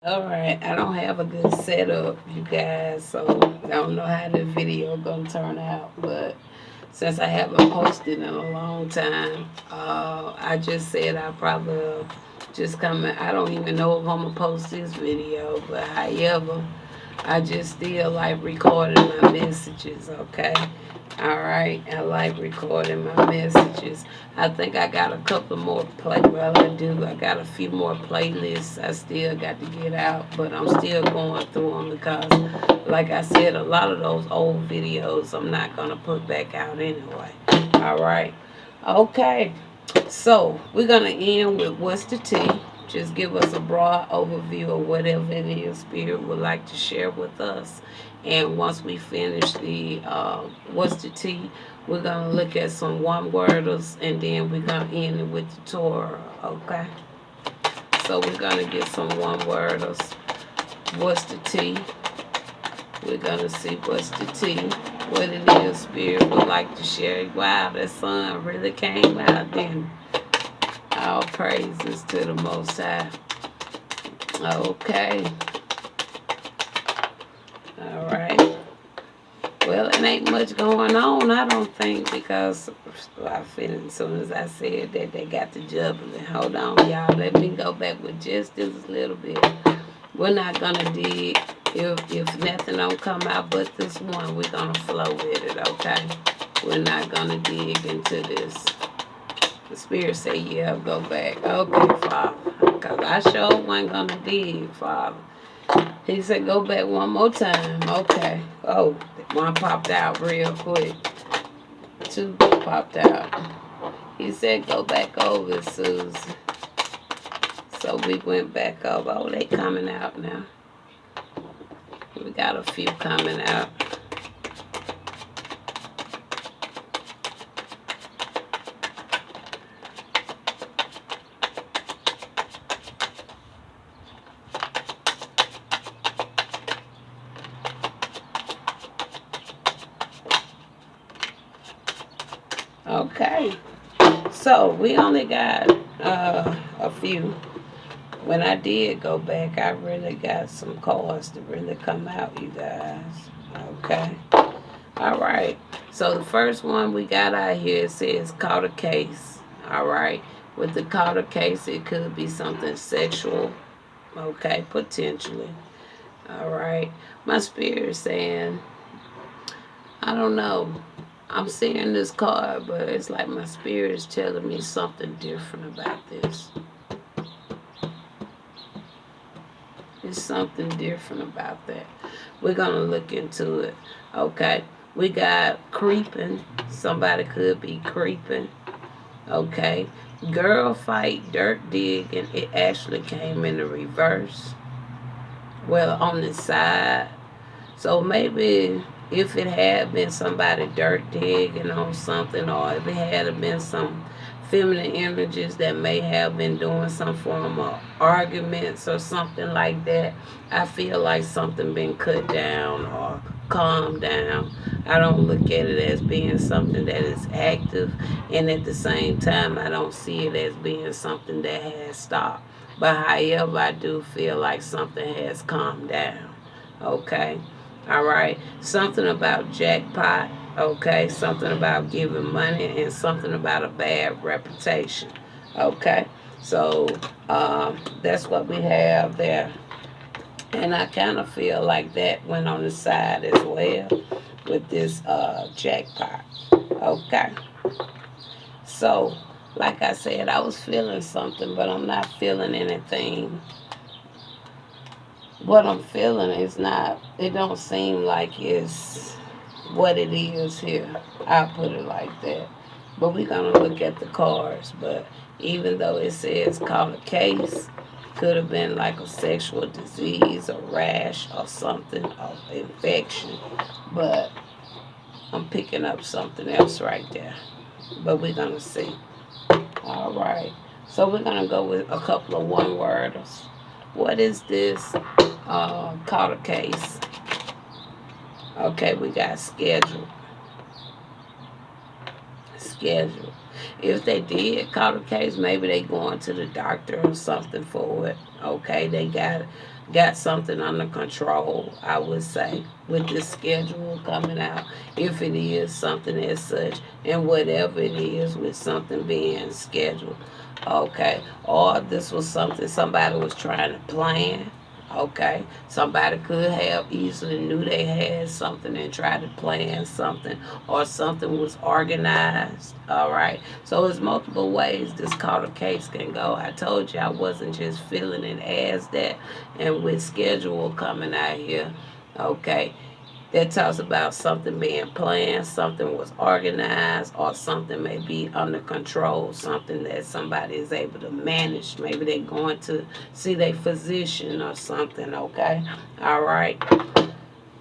Alright, I don't have a good setup, you guys, so I don't know how the video gonna turn out, but since I haven't posted in a long time, I just said I probably just come. I don't even know if I'm gonna post this video, but however, I just still like recording my messages. Okay, all right. I like recording my messages. I think I got a couple more play. Well, I do. I got a few more playlists. I still got to get out, but I'm still going through them because, like I said, a lot of those old videos I'm not gonna put back out anyway. All right. Okay. So we're gonna end with what's the tea. Just give us a broad overview of whatever it is Spirit would like to share with us. And once we finish the what's the tea, we're gonna look at some one worders and then we're gonna end it with the Torah. Okay. So we're gonna get some one worders. What's the tea? We're gonna see what's the tea. What it is Spirit would like to share. Wow, that sun really came out, didn't it? All praises to the Most High. Okay. All right. Well, it ain't much going on, I don't think, because I feel as soon as I said that they got the jubbling. Hold on, y'all. Let me go back with just this little bit. We're not gonna dig. If nothing don't come out but this one, we're gonna flow with it. Okay. We're not gonna dig into this. The Spirit say, yeah, go back. Okay, Father. Because I sure wasn't going to dig, Father. He said, go back one more time. Okay. Oh, one popped out real quick. Two popped out. He said, go back over, Susie. So we went back over. Oh, they coming out now. We got a few coming out. Okay. So we only got a few. When I did go back, I really got some cards to really come out, you guys. Okay. All right. So the first one we got out here, it says caught a case. All right. With the caught a case, it could be something sexual. Okay, potentially. All right. My spirit is saying, I don't know. I'm seeing this card, but it's like my spirit is telling me something different about this. It's something different about that. We're going to look into it. Okay. We got creeping. Somebody could be creeping. Okay. Girl fight, dirt dig, and it actually came in the reverse. Well, on the side. So maybe if it had been somebody dirt digging on something, or if it had been some feminine images that may have been doing some form of arguments or something like that, I feel like something been cut down or calmed down. I don't look at it as being something that is active, and at the same time, I don't see it as being something that has stopped. But however, I do feel like something has calmed down. Okay. All right. Something about jackpot. Okay. Something about giving money and something about a bad reputation. Okay. So that's what we have there. And I kind of feel like that went on the side as well with this jackpot. Okay. So, like I said, I was feeling something, but I'm not feeling anything. What I'm feeling is not, it don't seem like it's what it is here. I'll put it like that. But we're going to look at the cards. But even though it says caught a case, could have been like a sexual disease, a rash, or something, or infection. But I'm picking up something else right there. But we're going to see. All right. So we're going to go with a couple of one worders. What is this caught a case? Okay, we got schedule. Schedule. If they did caught a case, maybe they going to the doctor or something for it. Okay, they got got something under control, I would say, with this schedule coming out, if it is something as such, and whatever it is with something being scheduled. Okay. Or this was something somebody was trying to plan. Okay. Somebody could have easily knew they had something and tried to plan something, or something was organized. All right. So it's multiple ways this caught a case can go. I told you I wasn't just feeling it as that. And with schedule coming out here, okay, that talks about something being planned, something was organized, or something may be under control, something that somebody is able to manage. Maybe they're going to see their physician or something, okay? All right.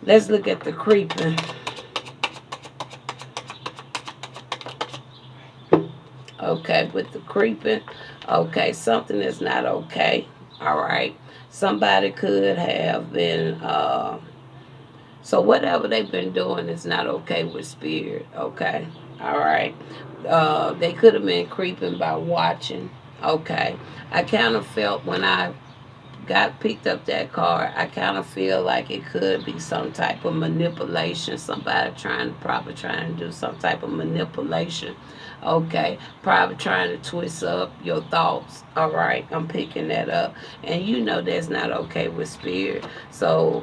Let's look at the creeping. Okay, with the creeping, okay, something is not okay. All right. Somebody could have been so whatever they've been doing is not okay with spirit. Okay, all right. They could have been creeping by watching. Okay, I kind of felt when I got picked up that car, I kind of feel like it could be some type of manipulation. Somebody probably trying to do some type of manipulation. Okay, probably trying to twist up your thoughts. All right, I'm picking that up, and you know that's not okay with spirit. So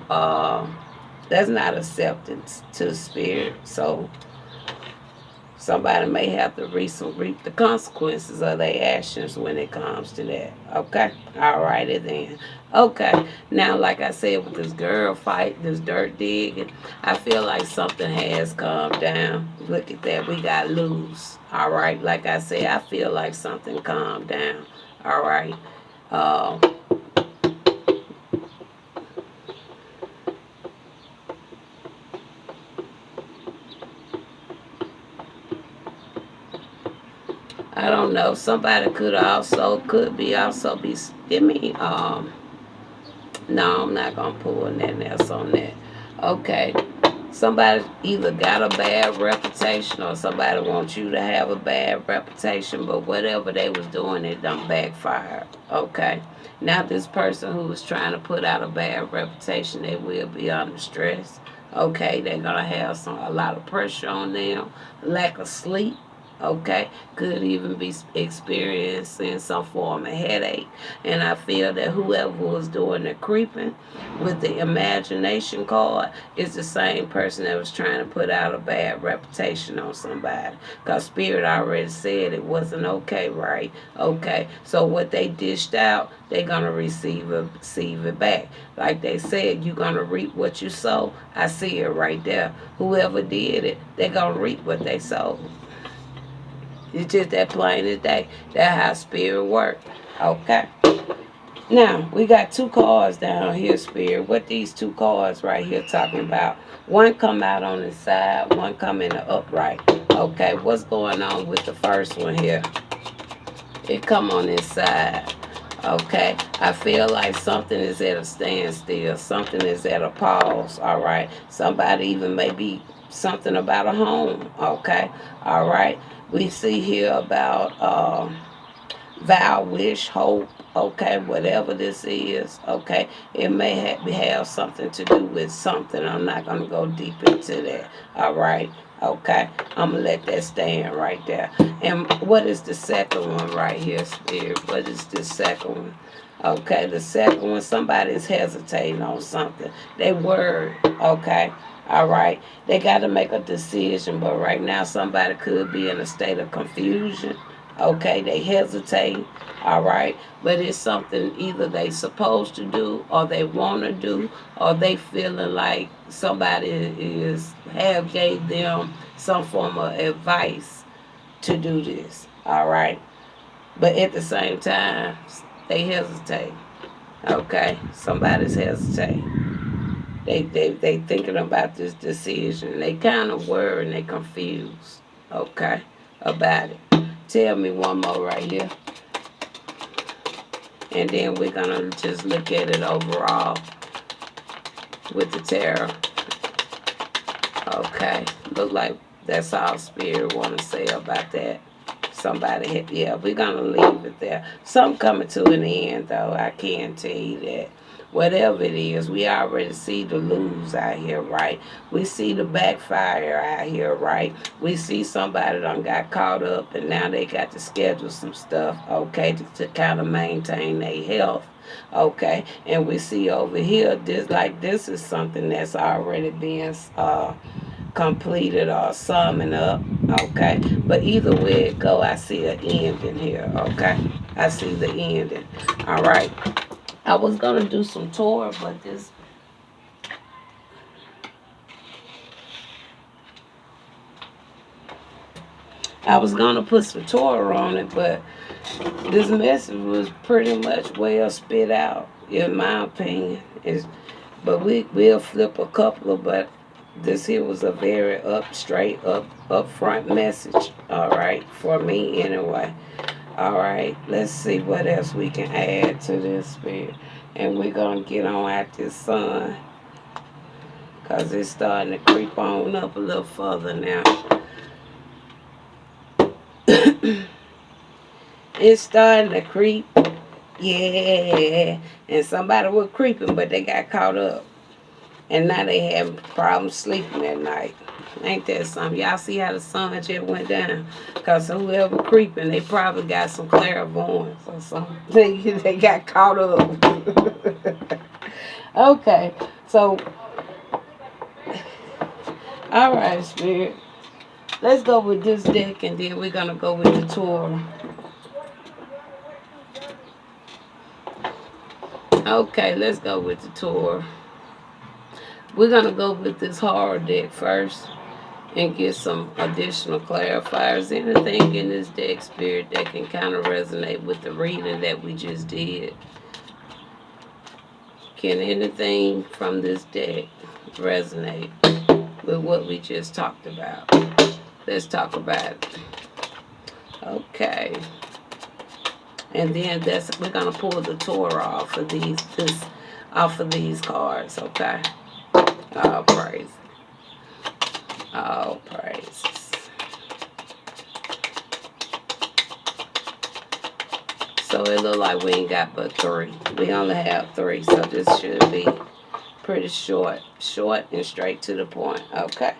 that's not acceptance to spirit. So somebody may have to reap the consequences of their actions when it comes to that. Okay? All righty then. Okay. Now, like I said, with this girl fight, this dirt digging, I feel like something has calmed down. Look at that. We got loose. All right. Like I said, I feel like something calmed down. All right. Uh, I don't know. Somebody could be also be. I mean, no, I'm not gonna pull nothing else on that. Okay, somebody either got a bad reputation or somebody wants you to have a bad reputation. But whatever they was doing, it done backfired. Okay, now this person who was trying to put out a bad reputation, they will be under stress. Okay, they're gonna have a lot of pressure on them, lack of sleep. Okay, could even be experiencing some form of headache. And I feel that whoever was doing the creeping with the imagination card is the same person that was trying to put out a bad reputation on somebody. Because Spirit already said it wasn't okay, right? Okay, so what they dished out, they're going to receive it back. Like they said, you're going to reap what you sow. I see it right there. Whoever did it, they're going to reap what they sowed. It's just that plain as day. That's how spirit work. Okay. Now, we got two cards down here, Spirit. What these two cards right here talking about? One come out on the side, one come in the upright. Okay, what's going on with the first one here? It come on this side. Okay, I feel like something is at a standstill. Something is at a pause. All right, somebody even maybe something about a home. Okay, all right. We see here about vow, wish, hope. Okay, whatever this is. Okay, it may have something to do with something. I'm not gonna go deep into that. All right. Okay, I'm gonna let that stand right there. And what is the second one right here, Spirit? What is the second one? Okay, the second one, somebody's hesitating on something. They worried. Okay, all right. They got to make a decision, but right now somebody could be in a state of confusion. Okay, they hesitate. All right, but it's something either they supposed to do, or they want to do, or they feeling like somebody is have gave them some form of advice to do this. All right, but at the same time, they hesitate. Okay, somebody's hesitating. They thinking about this decision. They kind of worried and they confused. Okay, about it. Tell me one more right here, and then we're gonna just look at it overall with the tarot. Okay, look like that's all Spirit want to say about that. Somebody hit, yeah, we're gonna leave it there. Something coming to an end though, I can tell you that. whatever it is. We already see the lose out here, right? We see the backfire out here, right? We see somebody done got caught up and now they got to schedule some stuff, okay, to kind of maintain their health. Okay, and we see over here this is something that's already being completed or summing up. Okay, but either way it go, I see an ending here. Okay, I see the ending. All right, I was gonna do some tour, but this I was gonna put some tour on it, but this message was pretty much well spit out, in my opinion. Is but we'll flip a couple of, but this here was a very straight up upfront message. All right, for me anyway. All right, let's see what else we can add to this spirit, and we're gonna get on at this sun, cause it's starting to creep on up a little further now. It's starting to creep, yeah. And somebody was creeping, but they got caught up. And now they having problems sleeping at night. Ain't that something? Y'all see how the sun just went down? Because whoever creeping, they probably got some clairvoyance or something. They got caught up. Okay, so, all right, Spirit. Let's go with this deck and then we're going to go with the tour. Okay, let's go with the tour. We're going to go with this horror deck first and get some additional clarifiers. Anything in this deck, Spirit, that can kind of resonate with the reading that we just did. Can anything from this deck resonate with what we just talked about? Let's talk about it. Okay. And then we're gonna pull the tour off of these cards, okay? All praise. All praises. So it look like we ain't got but 3. We only have 3, so this should be pretty short and straight to the point. Okay.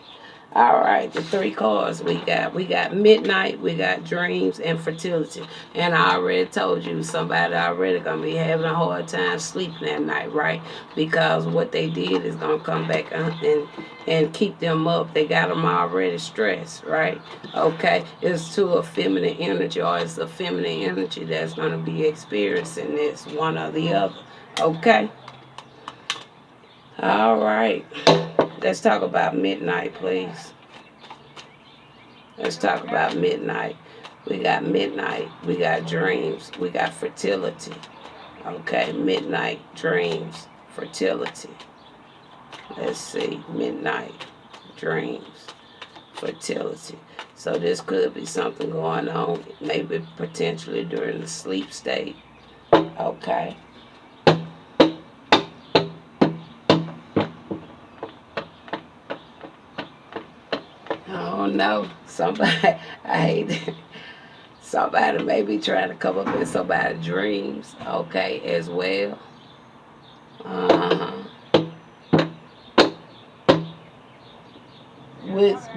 All right, the 3 cards we got midnight, we got dreams, and fertility. And I already told you somebody already gonna be having a hard time sleeping at night, right? Because what they did is gonna come back and keep them up. They got them already stressed, right? Okay, it's to a feminine energy, or it's a feminine energy that's gonna be experiencing this, one or the other. Okay. All right. Let's talk about midnight, please. Let's talk about midnight. We got midnight. We got dreams. We got fertility. Okay, midnight, dreams, fertility. Let's see. Midnight, dreams, fertility. So this could be something going on, maybe potentially during the sleep state. Okay. Oh no, somebody, I hate it. Somebody may be trying to come up in somebody's dreams, okay, as well. Uh-huh.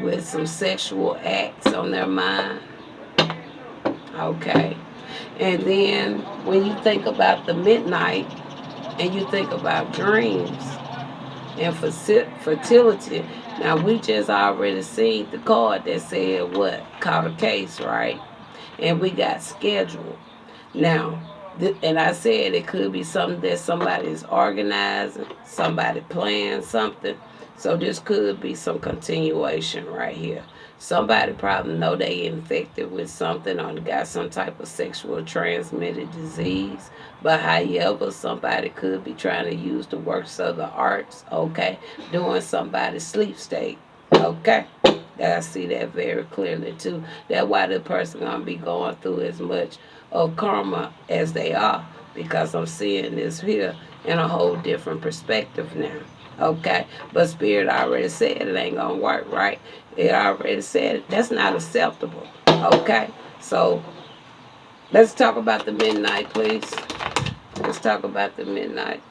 With some sexual acts on their mind, okay. And then when you think about the midnight and you think about dreams and fertility, now we just already seen the card that said what? Caught a case, right? And we got scheduled. Now, and I said it could be something that somebody is organizing, somebody plans something. So this could be some continuation right here. Somebody probably know they infected with something or got some type of sexual transmitted disease. But however, somebody could be trying to use the works of the arts, okay, during somebody's sleep state, okay. I see that very clearly too. That's why the person gonna be going through as much of karma as they are, because I'm seeing this here in a whole different perspective now. Okay, but Spirit already said it ain't gonna work, right? It already said it. That's not acceptable. Okay, so let's talk about the midnight, please. Let's talk about the midnight.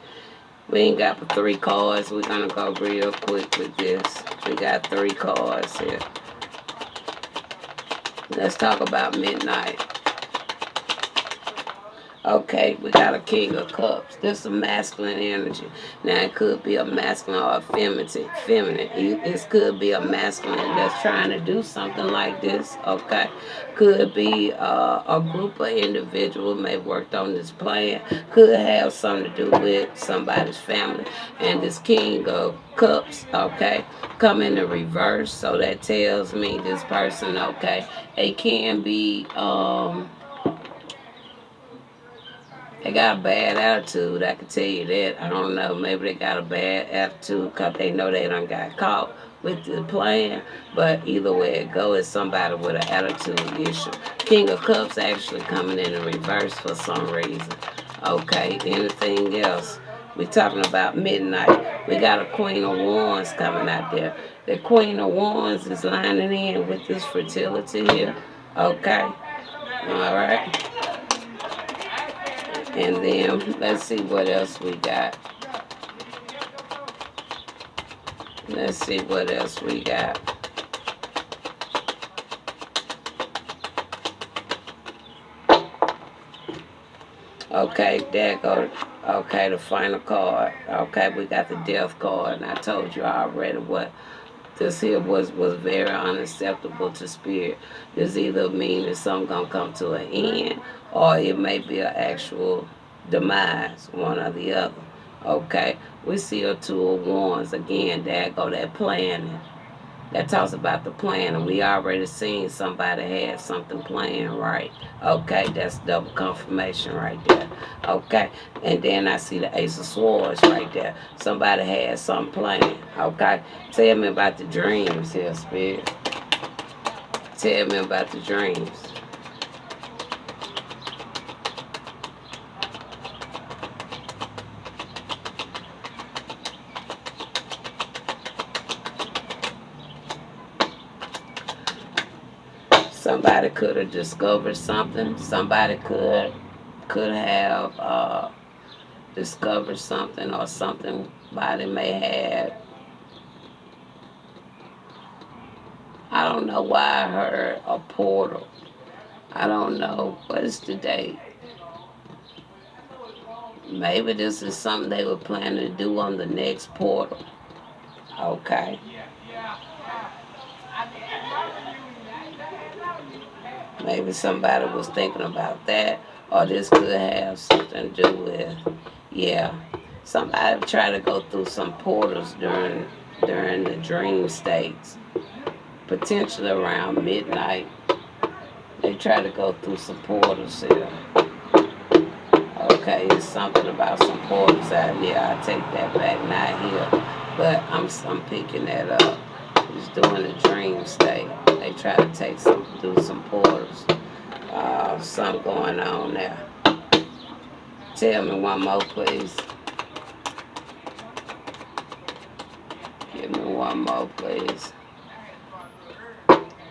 We ain't got but 3 cards. We're gonna go real quick with this. We got 3 cards here. Let's talk about midnight. Okay, we got a King of Cups. This is a masculine energy. Now, it could be a masculine or a feminine. It could be a masculine that's trying to do something like this. Okay, could be a group of individuals may worked on this plan. Could have something to do with somebody's family. And this King of Cups, okay, come in the reverse. So that tells me this person, okay, it can be they got a bad attitude, I can tell you that. I don't know, maybe they got a bad attitude because they know they done got caught with the plan. But either way it goes, it's somebody with an attitude issue. King of Cups actually coming in reverse for some reason. Okay, anything else? We talking about midnight. We got a Queen of Wands coming out there. The Queen of Wands is lining in with this fertility here. Okay, all right. And then let's see what else we got. Let's see what else we got. Okay, there go. Okay, the final card. Okay, we got the death card, and I told you already what this here was very unacceptable to spirit. This either mean that something gonna come to an end, or it may be an actual demise, one or the other. Okay, we see a 2 of Wands again. There go that planning. That talks about the plan, and we already seen somebody had something planned, right? Okay, that's double confirmation right there. Okay, and then I see the Ace of Swords right there. Somebody had something planned. Okay, tell me about the dreams here, Spirit. Tell me about the dreams. Somebody could have discovered something. Somebody could have discovered something, or somebody may have. I don't know why I heard a portal. I don't know. What is the date? Maybe this is something they were planning to do on the next portal. Okay. Maybe somebody was thinking about that, or this could have something to do with, yeah. Somebody tried to go through some portals during the dream states, potentially around midnight. They try to go through some portals here. Okay, it's something about some portals out here. I take that back, not here, but I'm picking that up. It's doing a dream state. They try to take through some portals. Something going on there. Tell me one more, please. Give me one more, please.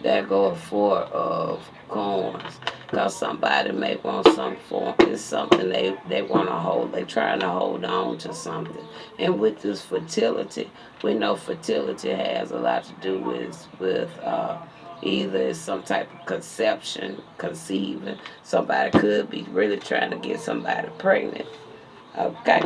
There go a 4 of coins. Because somebody may want some form. It's something they want to hold. They're trying to hold on to something. And with this fertility, we know fertility has a lot to do with either some type of conception, conceiving. Somebody could be really trying to get somebody pregnant. Okay,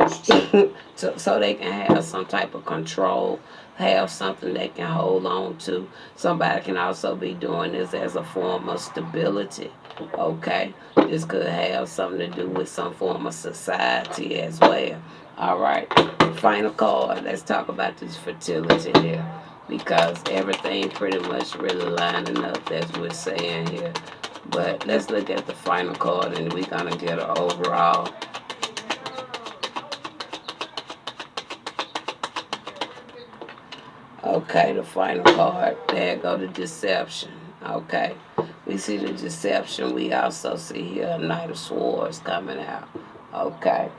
so they can have some type of control, have something they can hold on to. Somebody can also be doing this as a form of stability. Okay, this could have something to do with some form of society as well. All right, final card. Let's talk about this fertility here, because everything pretty much really lining up as we're saying here. But let's look at the final card, and we're gonna get an overall. Okay, the final card. There go the deception. Okay. We see the deception. We also see here a Knight of Swords coming out. Okay.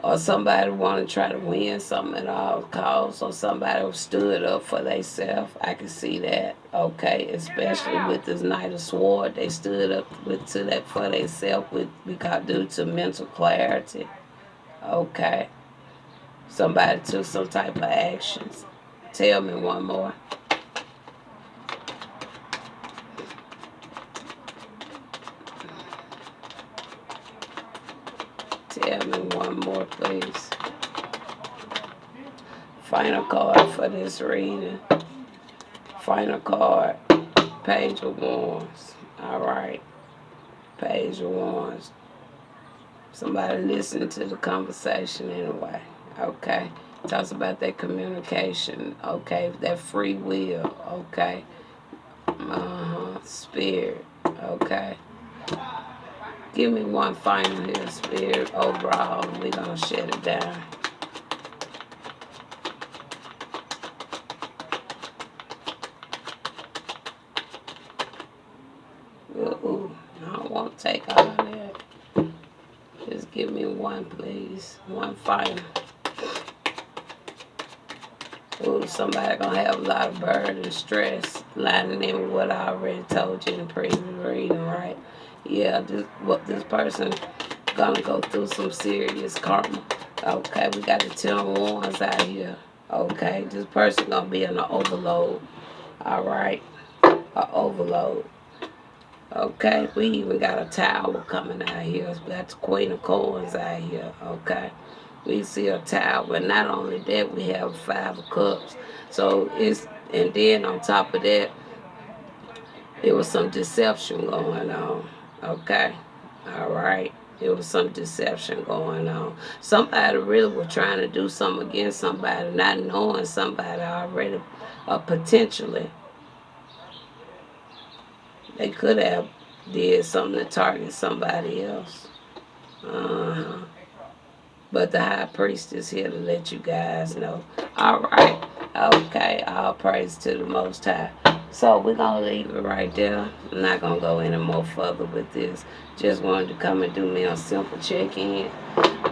or somebody want to try to win something at all costs, or somebody who stood up for themselves. I can see that, okay, especially with this Knight of Sword. They stood up to that for themselves because due to mental clarity, okay. Somebody took some type of actions. Tell me one more. Tell me one more, please. Final card for this reading. Final card. Page of Wands. All right. Page of Wands. Somebody listening to the conversation anyway. Okay. Talks about that communication. Okay. That free will. Okay. Spirit. Okay. Give me one final here, Spirit, overall, and we're going to shut it down. Ooh, I don't want to take all of that. Just give me one, please. One final. Ooh, somebody going to have a lot of burden and stress lining in with what I already told you in the previous reading, right? Yeah, this person gonna go through some serious karma. Okay, we got the 10 of Wands out here. Okay, this person gonna be in an overload. All right, an overload. Okay, we even got a tower coming out here. We got the Queen of Coins out here. Okay, we see a tower, but not only that, we have 5 of Cups. So and then on top of that, there was some deception going on. Okay, all right. There was some deception going on. Somebody really was trying to do something against somebody, not knowing somebody already, or potentially. They could have did something to target somebody else. Uh-huh. But the high priest is here to let you guys know. All right. Okay. All praise to the Most High. So we're going to leave it right there. I'm not going to go any more further with this. Just wanted to come and do me a simple check-in.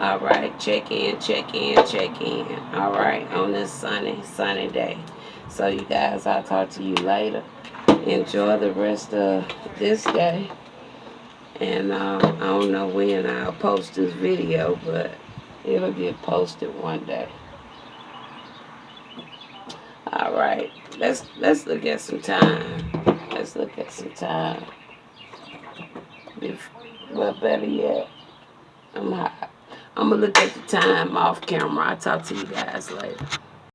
All right. Check in, check in, check in. All right. On this sunny day. So you guys, I'll talk to you later. Enjoy the rest of this day. And I don't know when I'll post this video, but it'll get posted one day. All right, let's look at some time. Let's look at some time. Well, better yet, I'm hot. I'm gonna look at the time off camera. I'll talk to you guys later.